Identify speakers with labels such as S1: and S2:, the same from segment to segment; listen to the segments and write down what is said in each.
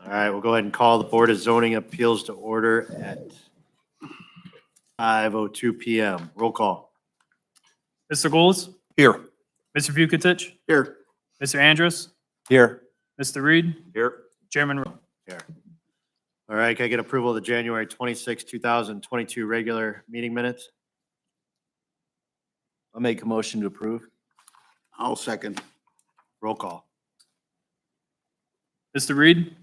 S1: All right, we'll go ahead and call the Board of Zoning Appeals to order at 5:02 PM. Roll call.
S2: Mr. Goals,
S3: Here.
S2: Mr. Vukotic,
S3: Here.
S2: Mr. Andrus,
S3: Here.
S2: Mr. Reed,
S3: Here.
S2: Chairman Rowe.
S1: Here. All right, can I get approval of the January 26, 2022 regular meeting minutes?
S3: I'll make a motion to approve.
S4: I'll second.
S1: Roll call.
S2: Mr. Reed,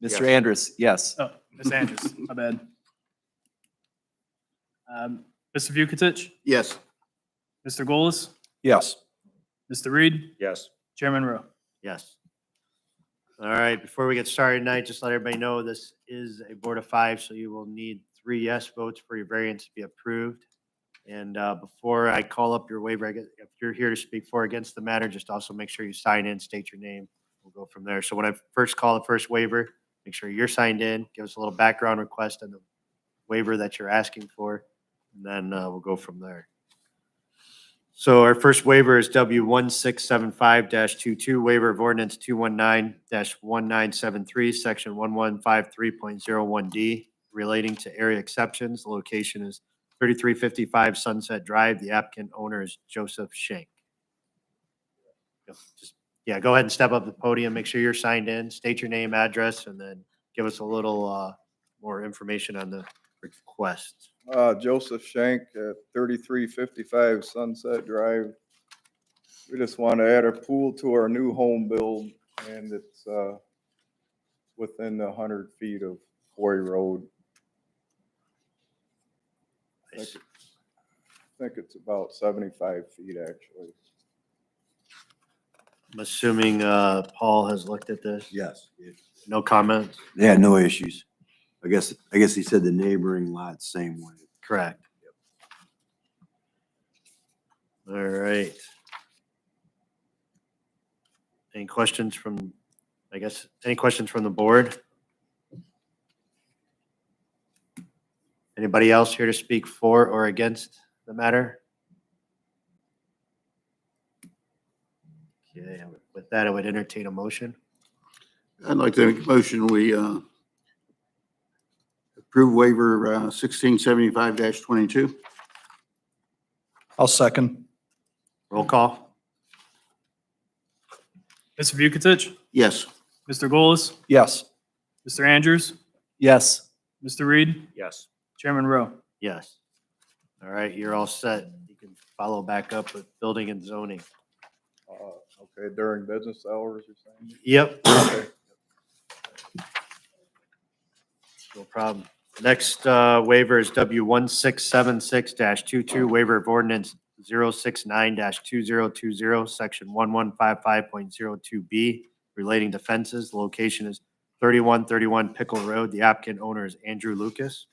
S3: Mr. Andrus, yes.
S2: oh, Ms. Andrus, my bad. Mr. Vukotic,
S4: Yes.
S2: Mr. Goals,
S3: Yes.
S2: Mr. Reed,
S3: Yes.
S2: Chairman Rowe.
S1: Yes. All right, before we get started tonight, just let everybody know this is a board of five, so you will need 3 yes votes for your variance to be approved. And before I call up your waiver, if you're here to speak for or against the matter, just also make sure you sign in, state your name. We'll go from there. So when I first call the first waiver, make sure you're signed in, give us a little background request on the waiver that you're asking for, and then we'll go from there. So our first waiver is W1675-22, waiver of ordinance 219-1973, section 1153.01D, relating to area exceptions. The location is 3355 Sunset Drive. The applicant owner is Joseph Schenk. Yeah, go ahead and step up to the podium, make sure you're signed in, state your name, address, and then give us a little more information on the request.
S5: Joseph Shank at 3355 Sunset Drive. We just want to add a pool to our new home build, and it's within 100 feet of Quarry Road. I think it's about 75 feet, actually.
S1: I'm assuming Paul has looked at this.
S4: Yes.
S1: No comments?
S4: They had no issues. I guess he said the neighboring lot same way.
S1: Correct. All right. Any questions from the board? Anybody else here to speak for or against the matter? Okay, with that, I would entertain a motion.
S6: I'd like to make a motion, we approve waiver 1675-22.
S3: I'll second.
S1: Roll call.
S2: Mr. Vukotic,
S6: Yes.
S2: Mr. Goals,
S3: Yes.
S2: Mr. Andrews,
S3: Yes.
S2: Mr. Reed,
S3: Yes.
S2: Chairman Rowe.
S1: Yes. All right, you're all set. You can follow back up with building and zoning.
S5: Okay, during business hours, you're saying?
S1: Yep.
S5: Okay.
S1: No problem. Next waiver is W1676-22, waiver of ordinance 069-2020, section 1155.02B, relating to fences. The location is 3131 Pickle Road. The applicant owner is Andrew Lucas.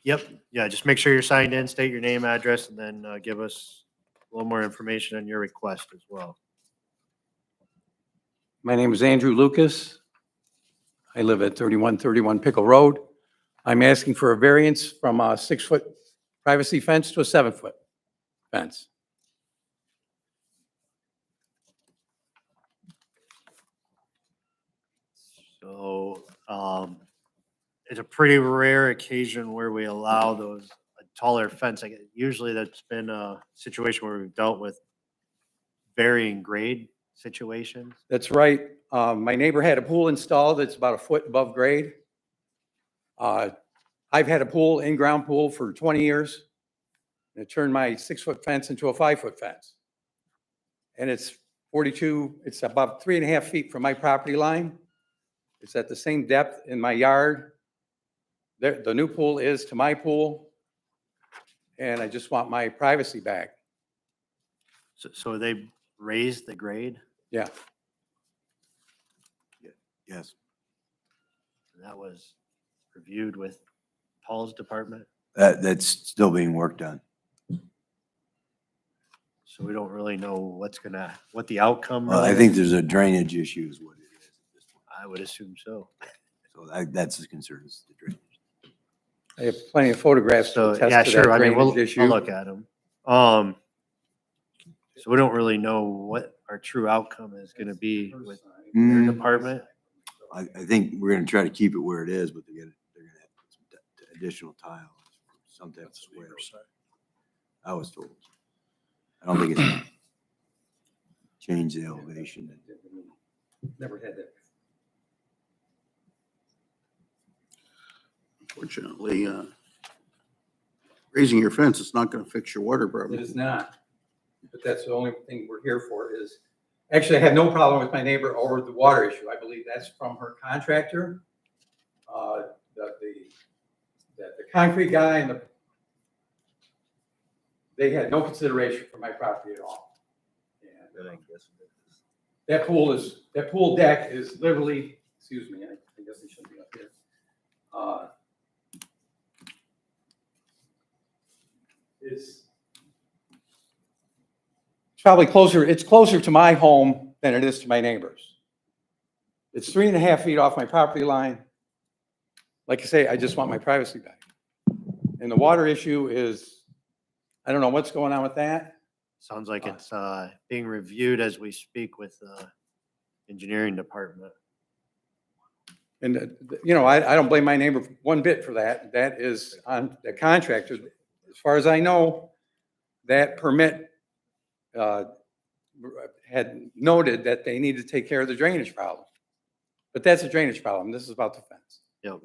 S1: Yep, yeah, just make sure you're signed in, state your name, address, and then give us a little more information on your request as well.
S7: My name is Andrew Lucas. I live at 3131 Pickle Road. I'm asking for a variance from a 6-foot privacy fence to a 7-foot fence.
S1: So it's a pretty rare occasion where we allow those a taller fence. Like usually that's been a situation where we've dealt with varying grade situations.
S7: That's right. My neighbor had a pool installed that's about a foot above grade. I've had a pool, in-ground pool, for 20 years. And it turned my 6-foot fence into a 5-foot fence. And it's about 3.5 feet from my property line. It's at the same depth in my yard. The new pool is to my pool. And I just want my privacy back.
S1: So they raised the grade.
S7: Yeah.
S4: Yes.
S1: And that was reviewed with Paul's department.
S4: That's still being worked on.
S1: So we don't really know what the outcome.
S4: Well, I
S1: really
S4: think
S1: is.
S4: there's a drainage issue is what it is at this point.
S1: I would assume so.
S4: So that's the concern, is the drainage.
S7: I have plenty of photographs to
S1: So,
S7: attest
S1: yeah,
S7: to
S1: sure.
S7: that
S1: I mean,
S7: drainage
S1: I'll
S7: issue.
S1: look at them. So we don't really know what our true outcome is gonna be with their
S4: Mm,
S1: department.
S4: I think we're gonna try to keep it where it is, but they're gonna have to put some additional tile, some type of swale. I was told. I don't think it's gonna change the elevation.
S7: Never had that.
S6: Unfortunately, raising your fence is not gonna fix your water
S7: It
S6: problem.
S7: is not, but that's the only thing we're here for is, actually, I have no problem with my neighbor over the water issue. I believe that's from her contractor. The concrete guy and they had no consideration for my property at all. And that pool deck is literally, excuse me, I guess it shouldn't be up here. It's probably it's closer to my home than it is to my neighbor's. It's 3.5 feet off my property line. Like I say, I just want my privacy back. And the water issue is, I don't know what's going on with that.
S1: Sounds like it's being reviewed as we speak with the engineering department.
S7: And, I don't blame my neighbor one bit for that. That is on the contractor. As far as I know, that permit had noted that they need to take care of the drainage problem. But that's a drainage problem. This is about the fence.
S1: Yep.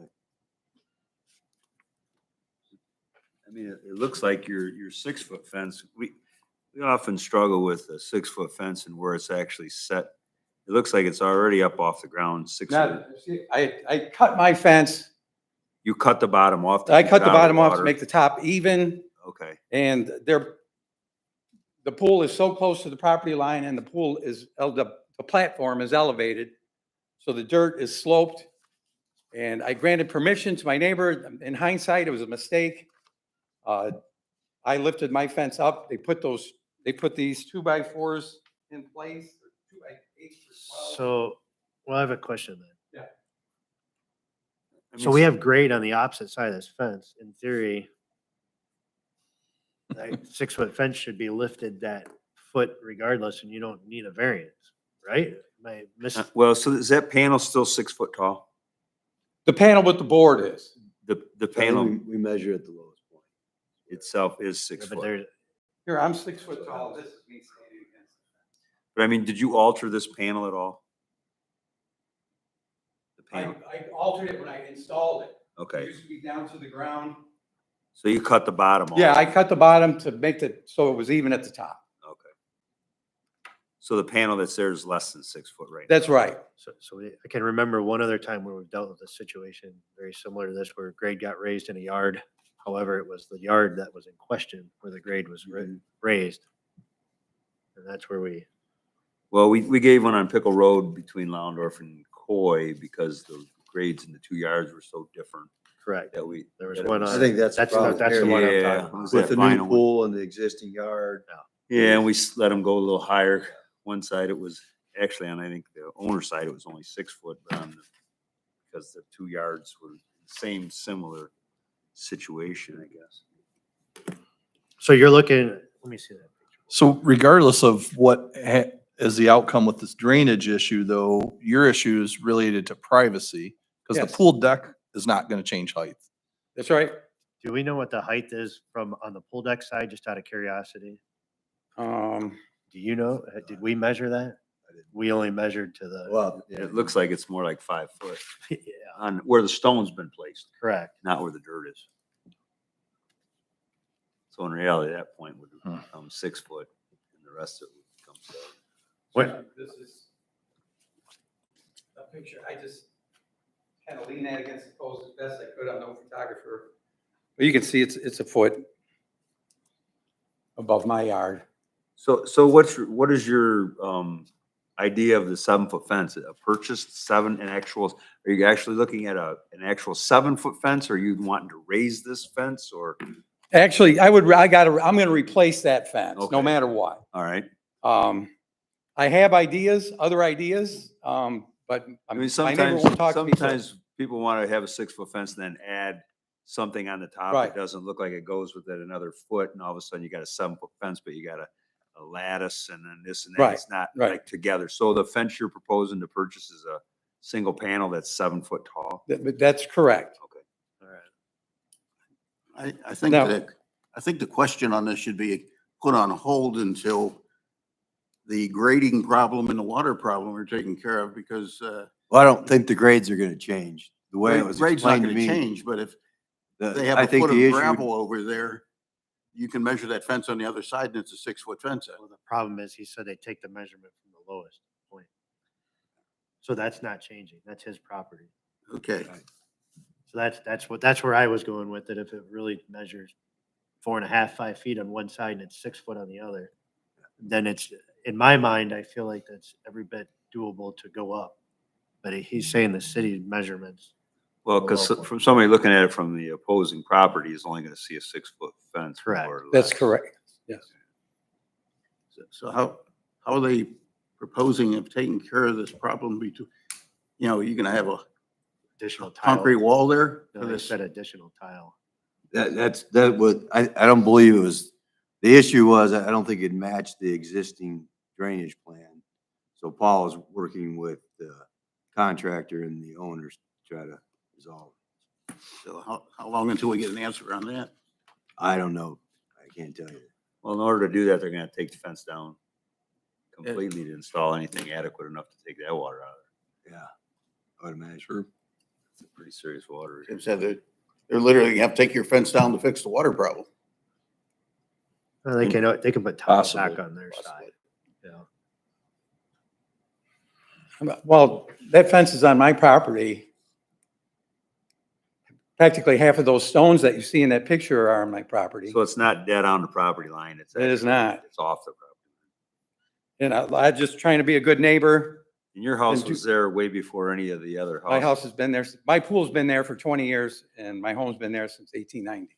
S8: I mean, it looks like your 6-foot fence, we often struggle with a 6-foot fence and where it's actually set. It looks like it's already up off the ground, 6
S7: Now,
S8: feet.
S7: see, I cut my fence.
S8: You cut the bottom off. to
S7: I
S8: keep
S7: cut
S8: it
S7: the
S8: out of
S7: bottom off to
S8: water.
S7: make the top even.
S8: Okay,
S7: And the pool is so close to the property line and the pool is, the platform is elevated. So the dirt is sloped. And I granted permission to my neighbor. In hindsight, it was a mistake. I lifted my fence up. They put these 2x4s in place. 2x8s or 12.
S1: So, well, I have a question then.
S8: I
S1: So
S8: mean,
S1: we have grade on the opposite side of this fence. In theory, that 6-foot fence should be lifted that foot regardless, and you don't need a variance, right? Am I
S8: Well, so is that panel still 6 foot tall?
S7: The panel with the board is.
S8: The panel
S4: We measure at the lowest point.
S8: itself is 6
S1: but
S8: foot.
S1: there's,
S7: Here, I'm 6 foot tall. This is me standing against the fence.
S8: But I mean, did you alter this panel at all? The panel,
S7: I altered it when I installed it. It
S8: okay.
S7: used to be down to the ground.
S8: So you cut the bottom off?
S7: Yeah, I cut the bottom to make so it was even at the top.
S8: Okay. So the panel that's there is less than 6 foot right now?
S7: That's right.
S1: I can remember one other time where we've dealt with a situation very similar to this, where grade got raised in a yard. However, it was the yard that was in question where the grade was raised. And that's where
S8: Well, we gave one on Pickle Road between Loundorf and Coy because the grades in the 2 yards were so different
S1: correct.
S8: that we.
S1: There was
S8: that it
S1: one
S8: was-
S4: I think that's the
S1: That's
S4: problem
S1: that's the
S4: here.
S1: one I'm
S8: Yeah.
S1: talking about.
S8: Was
S4: With
S8: that
S4: the new
S8: vinyl one?
S4: pool and the existing yard.
S8: Yeah, and we let them go a little higher. One side it was, actually on, I think the owner side, it was only 6 foot, but because the 2 yards were same similar situation, I guess.
S1: So you're looking, let me see that.
S3: So regardless of what is the outcome with this drainage issue, though, your issue is related to privacy because
S7: Yes.
S3: the pool deck is not going to change height.
S7: That's right.
S1: Do we know what the height is from on the pool deck side, just out of curiosity? Do you know? Did we measure that? We only measured to the,
S4: Well,
S8: It looks like it's more like 5 foot
S1: yeah,
S8: on where the stone's been placed,
S1: correct.
S8: not where the dirt is. So in reality, that point would become 6 foot and the rest of it would become 7.
S1: What-
S7: This is a picture. I just kind of lean that against the post as best I could. I'm no photographer. But you can see it's a foot above my yard.
S8: So what is your idea of the 7-foot fence? A purchased an actual, are you actually looking at an actual 7-foot fence? Or are you wanting to raise this fence or?
S7: Actually, I'm going to replace that fence, no
S8: Okay.
S7: matter what.
S8: All right.
S7: I have other ideas, but
S8: I mean,
S7: my neighbor
S8: sometimes,
S7: won't talk to me. so-
S8: sometimes people want to have a 6-foot fence and then add something on the top.
S7: Right.
S8: It doesn't look like it goes with it another foot and all of a sudden you got a 7-foot fence, but you got a a lattice and then this and that.
S7: Right,
S8: It's not
S7: right.
S8: like together. So the fence you're proposing to purchase is a single panel that's 7 foot tall.
S7: But that's correct.
S8: Okay.
S1: All right.
S6: I think
S7: No.
S6: that, I think the question on this should be put on hold until the grading problem and the water problem are taken care of, because,
S4: Well, I don't think the grades are gonna change. The way it was
S6: grade's not
S4: explained to
S6: gonna
S4: me.
S6: change, but if
S4: the-
S6: they have
S4: I
S6: a
S4: think
S6: foot of
S4: the issue-
S6: gravel over there, you can measure that fence on the other side and it's a 6-foot fence.
S1: Well, the problem is, he said they take the measurement from the lowest point. So that's not changing. That's his property.
S6: Okay.
S1: So that's where I was going with it. If it really measures 4.5, 5 feet on one side and it's 6 foot on the other, then it's, in my mind, I feel like that's every bit doable to go up. But he's saying the city measurements.
S8: Well, because from somebody looking at it from the opposing property is only going to see a 6-foot fence.
S1: Correct.
S8: more or
S7: That's
S8: less.
S7: correct. Yes.
S6: So how are they proposing of taking care of this problem between, you're gonna have a
S1: Additional tile.
S6: concrete wall there
S1: No,
S6: for
S1: they
S6: this?
S1: said additional tile.
S4: That would, I don't believe it was, the issue was, I don't think it matched the existing drainage plan. So Paul is working with the contractor and the owners to try to resolve.
S6: So how long until we get an answer on that?
S4: I don't know. I can't tell you.
S8: Well, in order to do that, they're going to take the fence down completely to install anything adequate enough to take that water out of
S4: Yeah, I would imagine.
S8: It's a pretty serious water.
S6: It said that they're literally gonna have to take your fence down to fix the water problem.
S1: Well, they can put tiles back
S3: Possibly.
S1: on their side. Yeah.
S7: Well, that fence is on my property. Practically half of those stones that you see in that picture are on my property.
S8: So it's not dead on the property line. It's
S7: It is
S8: actually-
S7: not.
S8: It's off the property.
S7: And I'm just trying to be a good neighbor.
S8: And your house
S7: And
S8: was there way before any of the other houses.
S7: My house has been there, my pool's been there for 20 years and my home's been there since 1890.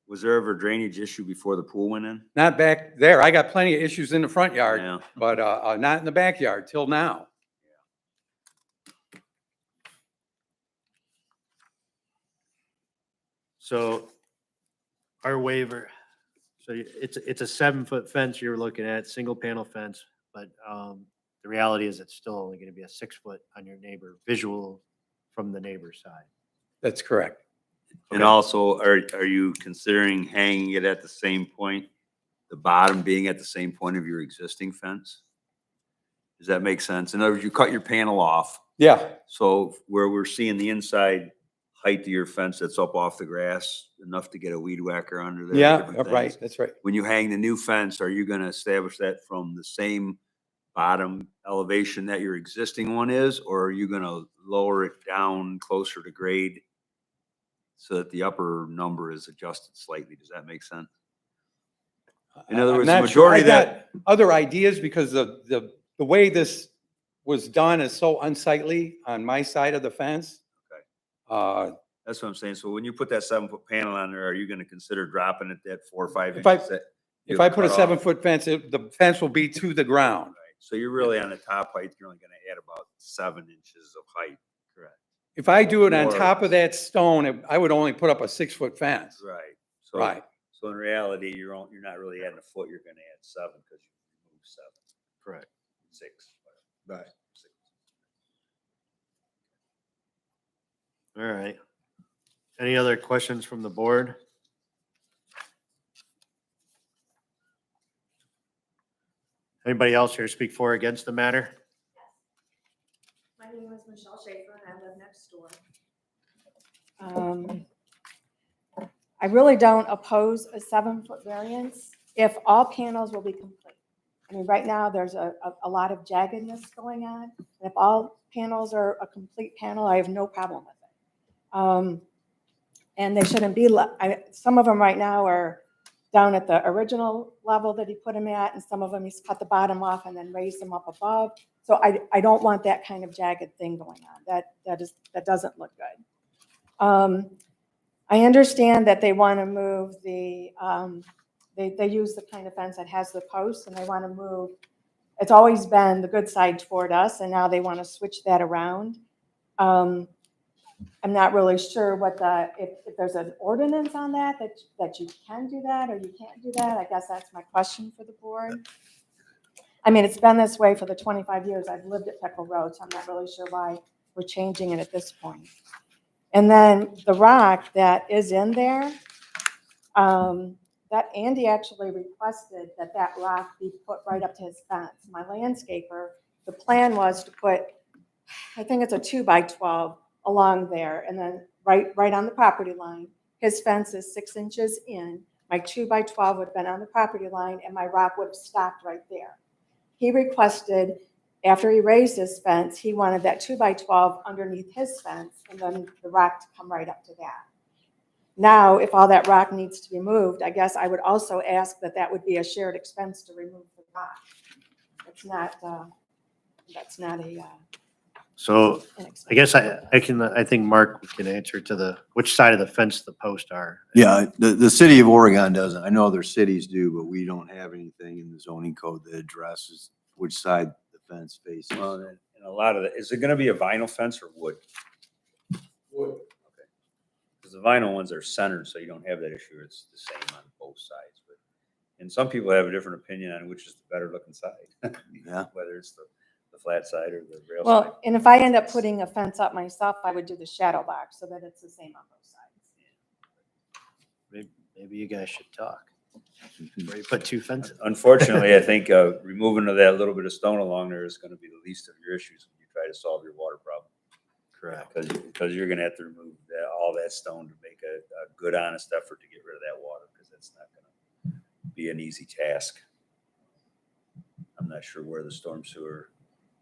S8: Was there ever a drainage issue before the pool went in?
S7: Not back there. I got plenty of issues in the front yard,
S8: Yeah.
S7: but not in the backyard till now.
S1: So our waiver, so it's a 7-foot fence you're looking at, single panel fence, but the reality is it's still only going to be a 6-foot on your neighbor, visual from the neighbor's side.
S7: That's correct.
S8: And
S1: Okay.
S8: also, are you considering hanging it at the same point, the bottom being at the same point of your existing fence? Does that make sense? In other words, you cut your panel off,
S7: Yeah,
S8: so where we're seeing the inside height of your fence that's up off the grass, enough to get a weed whacker under there.
S7: yeah,
S8: different
S7: right,
S8: things.
S7: that's right.
S8: When you hang the new fence, are you gonna establish that from the same bottom elevation that your existing one is? Or are you gonna lower it down closer to grade so that the upper number is adjusted slightly? Does that make sense? In other
S7: I'm
S8: words, the
S7: not sure.
S8: majority of
S7: I
S8: that,
S7: got other ideas because the way this was done is so unsightly on my side of the fence.
S8: that's what I'm saying. So when you put that 7-foot panel on there, are you gonna consider dropping it that 4 or 5
S7: If I-
S8: inches? that
S7: If
S8: you've
S7: I put a
S8: cut off?
S7: 7-foot fence, the fence will be to the ground.
S8: Right. So you're really on the top height, you're only gonna add about 7 inches of height. Correct.
S7: If I do it on
S8: More or
S7: top of
S8: less.
S7: that stone, I would only put up a 6-foot fence.
S8: Right. So,
S7: Right.
S8: So in reality, you're not really adding a foot, you're gonna add 7 because you remove 7.
S1: Correct.
S8: 6.
S4: Right.
S8: 6.
S1: All right. Any other questions from the board? Anybody else here speak for or against the matter?
S9: My name is Michelle Schaefer and I live next door. I really don't oppose a 7-foot variance if all panels will be complete. I mean, right now, there's a lot of jaggedness going on. And if all panels are a complete panel, I have no problem with it. And they shouldn't be, some of them right now are down at the original level that he put them at, and some of them he's cut the bottom off and then raised them up above. So I don't want that kind of jagged thing going on. That doesn't look good. I understand that they want to move the, they use the kind of fence that has the posts, and they want to move, it's always been the good side toward us, and now they want to switch that around. I'm not really sure what if there's an ordinance on that you can do that or you can't do that. I guess that's my question for the board. I mean, it's been this way for the 25 years I've lived at Pickle Road, so I'm not really sure why we're changing it at this point. And then the rock that is in there, that Andy actually requested that rock be put right up to his fence. My landscaper, the plan was to put, I think it's a 2x12 along there, and then right on the property line. His fence is 6 inches in. My 2x12 would have been on the property line, and my rock would have stopped right there. He requested, after he raised his fence, he wanted that 2x12 underneath his fence, and then the rock to come right up to that. Now, if all that rock needs to be moved, I guess I would also ask that would be a shared expense to remove the rock. It's not, that's not a,
S1: So
S9: an expense.
S1: I guess I think Mark can answer to which side of the fence the posts are.
S4: Yeah, the city of Oregon doesn't. I know other cities do, but we don't have anything in the zoning code that addresses which side the fence faces.
S8: Well, and a lot of it, is it gonna be a vinyl fence or wood?
S7: Wood.
S8: Okay. Because the vinyl ones are centered, so you don't have that issue. It's the same on both sides. But and some people have a different opinion on which is the better looking side.
S4: Yeah.
S8: Whether it's the flat side or the rail side.
S9: Well, and if I end up putting a fence up myself, I would do the shadow box so that it's the same on both sides.
S1: Maybe you guys should talk. Where you put two fences.
S8: Unfortunately, I think removing of that little bit of stone along there is gonna be the least of your issues when you try to solve your water problem.
S1: Correct.
S8: Because you're gonna have to remove all that stone to make a good, honest effort to get rid of that water, because that's not gonna be an easy task. I'm not sure where the storm sewer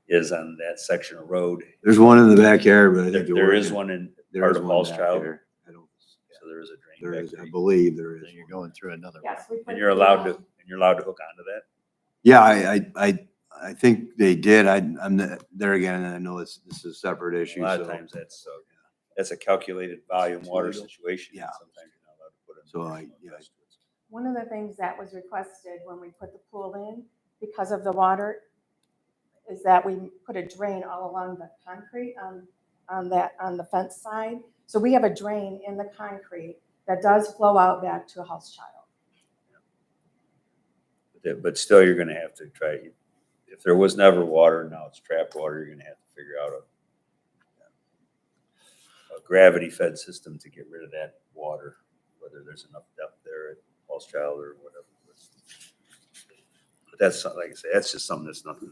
S8: is on that section of road.
S4: There's one in the backyard, but I think
S8: There is one in
S4: there
S8: part
S4: is
S8: of
S4: one
S8: Paul's
S4: back
S8: Child,
S4: there. I don't.
S8: so there is a drain
S4: There
S8: back
S4: is,
S8: there.
S4: I believe there is.
S1: Then you're going through another one.
S9: Yes, we put
S8: And you're
S9: the,
S8: allowed to hook onto that?
S4: Yeah, I think they did. I'm there again, and I know this is a separate
S8: A
S4: issue,
S8: lot of
S4: so.
S8: times that's a calculated volume water
S4: illegal.
S8: situation.
S4: Yeah.
S8: Sometimes you're not allowed to put it.
S4: So yeah.
S9: one of the things that was requested when we put the pool in, because of the water, is that we put a drain all along the concrete on the fence side. So we have a drain in the concrete that does flow out back to a house child.
S8: But still, you're gonna have to try, if there was never water, now it's trapped water, you're gonna have to figure out a gravity fed system to get rid of that water, whether there's enough depth there at Paul's Child or whatever. But that's, like I say, that's just something that's nothing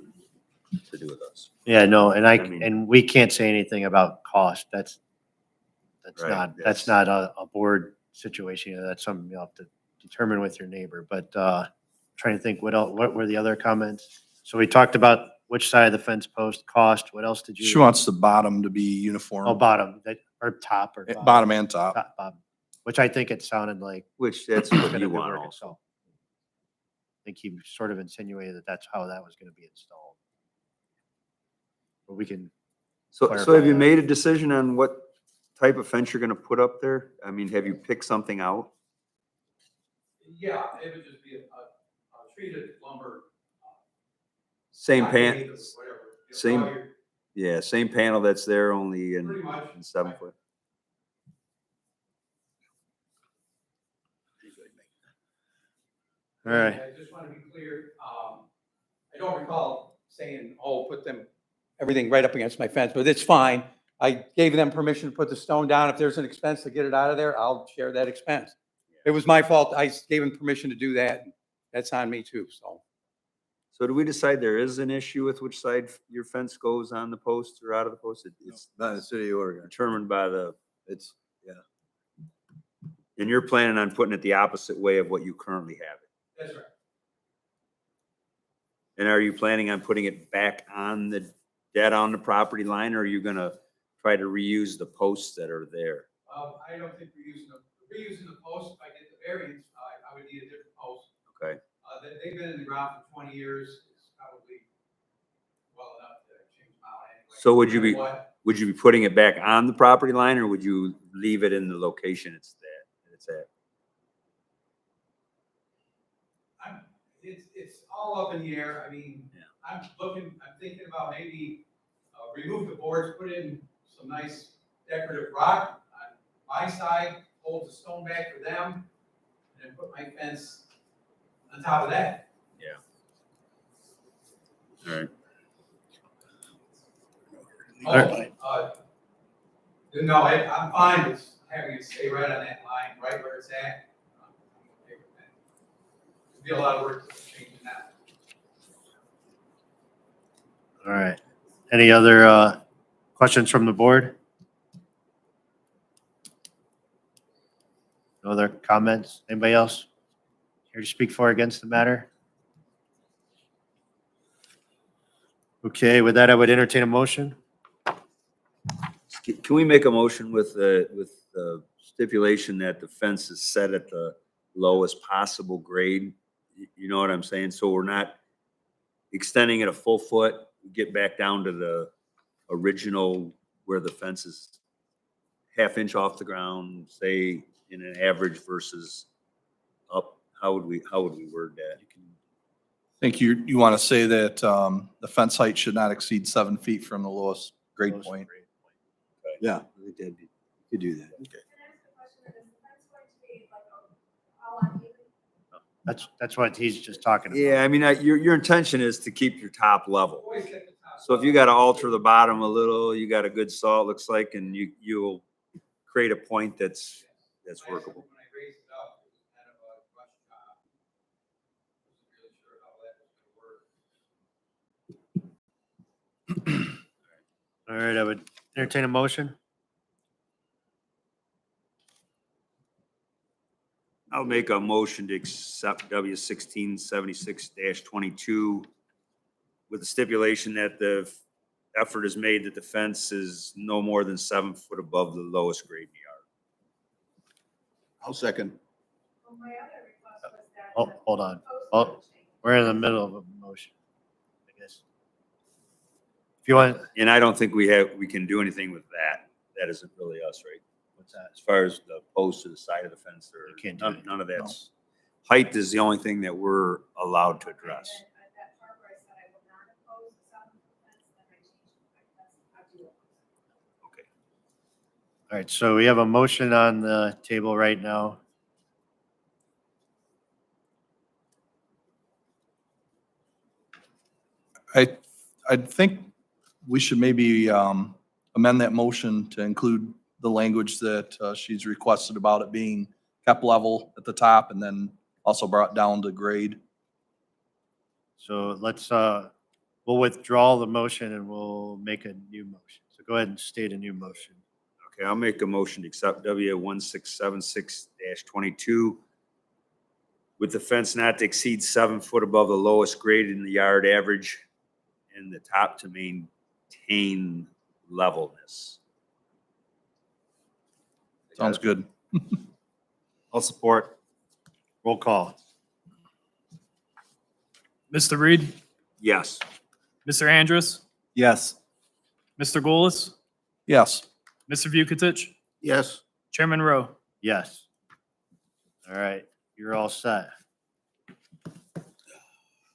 S8: to do with us.
S1: Yeah, no, and
S8: I mean-
S1: and we can't say anything about cost. That's
S8: Right,
S1: that's not a board situation. That's something you'll have to determine with your neighbor. But trying to think what were the other comments? So we talked about which side of the fence post, cost. What else did you?
S3: She wants the bottom to be uniform.
S1: Oh, bottom, or top or
S3: Bottom and top.
S1: bottom, which I think it sounded like.
S8: Which that's
S1: was
S8: what
S1: gonna
S8: you
S1: be
S8: want
S1: working,
S8: also.
S1: so. I think he sort of insinuated that that's how that was gonna be installed. But we can,
S8: So
S1: clarify
S8: have you
S1: that.
S8: made a decision on what type of fence you're gonna put up there? I mean, have you picked something out?
S7: Yeah, it would just be a treated lumber.
S8: Same
S7: stockade
S8: pan,
S7: or whatever.
S8: same-
S7: All your-
S8: yeah, same panel that's there, only
S7: Pretty much.
S8: in 7 foot.
S1: all right.
S7: I just want to be clear, I don't recall saying, oh, put everything right up against my fence, but it's fine. I gave them permission to put the stone down. If there's an expense to get it out of there, I'll share that expense. It was my fault. I gave them permission to do that. That's on me too, so.
S8: So do we decide there is an issue with which side your fence goes on the post or out of the post? It's
S4: Not in the city of Oregon.
S8: determined by
S4: It's, yeah.
S8: and you're planning on putting it the opposite way of what you currently have it.
S7: That's right.
S8: And are you planning on putting it back on dead on the property line, or are you gonna try to reuse the posts that are there?
S7: I don't think reusing the post, if I get the variance, I would need a different post.
S8: Okay.
S7: They've been in the ground for 20 years. It's probably well enough to change them out anyway.
S8: So would you
S7: No
S8: be-
S7: matter what.
S8: Would you be putting it back on the property line, or would you leave it in the location it's at?
S7: It's all up in the air. I mean,
S8: Yeah.
S7: I'm thinking about maybe remove the boards, put in some nice decorative rock on my side, hold the stone back for them, and then put my fence on top of that.
S8: All right.
S7: No, I'm fine with having it stay right on that line, right where it's at. I'm okay with that. It'd be a lot of work to change that.
S1: All right. Any other questions from the board? No other comments? Anybody else here to speak for or against the matter? Okay, with that, I would entertain a motion.
S8: Can we make a motion with the stipulation that the fence is set at the lowest possible grade? You know what I'm saying? So we're not extending it a full foot, get back down to the original where the fence is half-inch off the ground, say in an average versus up. How would we word that?
S3: I think you want to say that the fence height should not exceed 7 feet from the lowest grade point.
S4: Yeah, I think that'd be, you could do that.
S1: That's what he's just talking about.
S8: Yeah, I mean, your intention is to keep your top level.
S7: Always at the top.
S8: So if you got to alter the bottom a little, you got a good saw, it looks like, and you'll create a point that's workable.
S7: When I raised it up, it was kind of a rush job. Wasn't really sure how that was gonna work.
S1: All right, I would entertain a motion.
S8: I'll make a motion to accept W1676-22 with the stipulation that the effort is made that the fence is no more than 7 foot above the lowest grade in the yard.
S6: I'll second.
S1: Oh, hold on. Oh, we're in the middle of a motion, I guess. If you want,
S8: And I don't think we can do anything with that. That isn't really us, right?
S1: what's that?
S8: As far as the post to the side of the fence,
S1: You can't do
S8: or
S1: anything.
S8: none of that's, height is the only thing that we're allowed to address. Okay.
S1: All right, so we have a motion on the table right now.
S3: I think we should maybe amend that motion to include the language that she's requested about it being kept level at the top and then also brought down to grade.
S1: So let's, we'll withdraw the motion and we'll make a new motion. So go ahead and state a new motion.
S8: Okay, I'll make a motion to accept W1676-22 with the fence not to exceed 7 foot above the lowest grade in the yard average and the top to maintain levelness.
S3: Sounds good.
S1: I'll support. Roll call.
S2: Mr. Reed,
S8: Yes.
S2: Mr. Andrus,
S3: Yes.
S2: Mr. Golis,
S3: Yes.
S2: Mr. Vukitic,
S6: Yes.
S2: Chairman Rowe.
S1: Yes. All right, you're all set.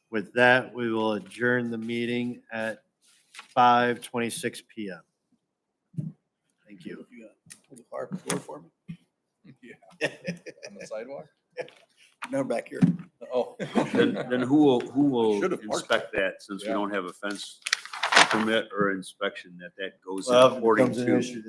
S1: With that, we will adjourn the meeting at 5:26 PM. Thank you.
S3: Hold the fire door for me? Yeah. On the sidewalk?
S6: No, back here.
S3: Oh.
S8: Then who will
S3: Should've marked
S8: inspect that since we
S3: Yeah.
S8: don't have a fence permit or inspection that goes
S1: Well, if it
S8: according
S1: becomes an
S8: to?
S1: issue,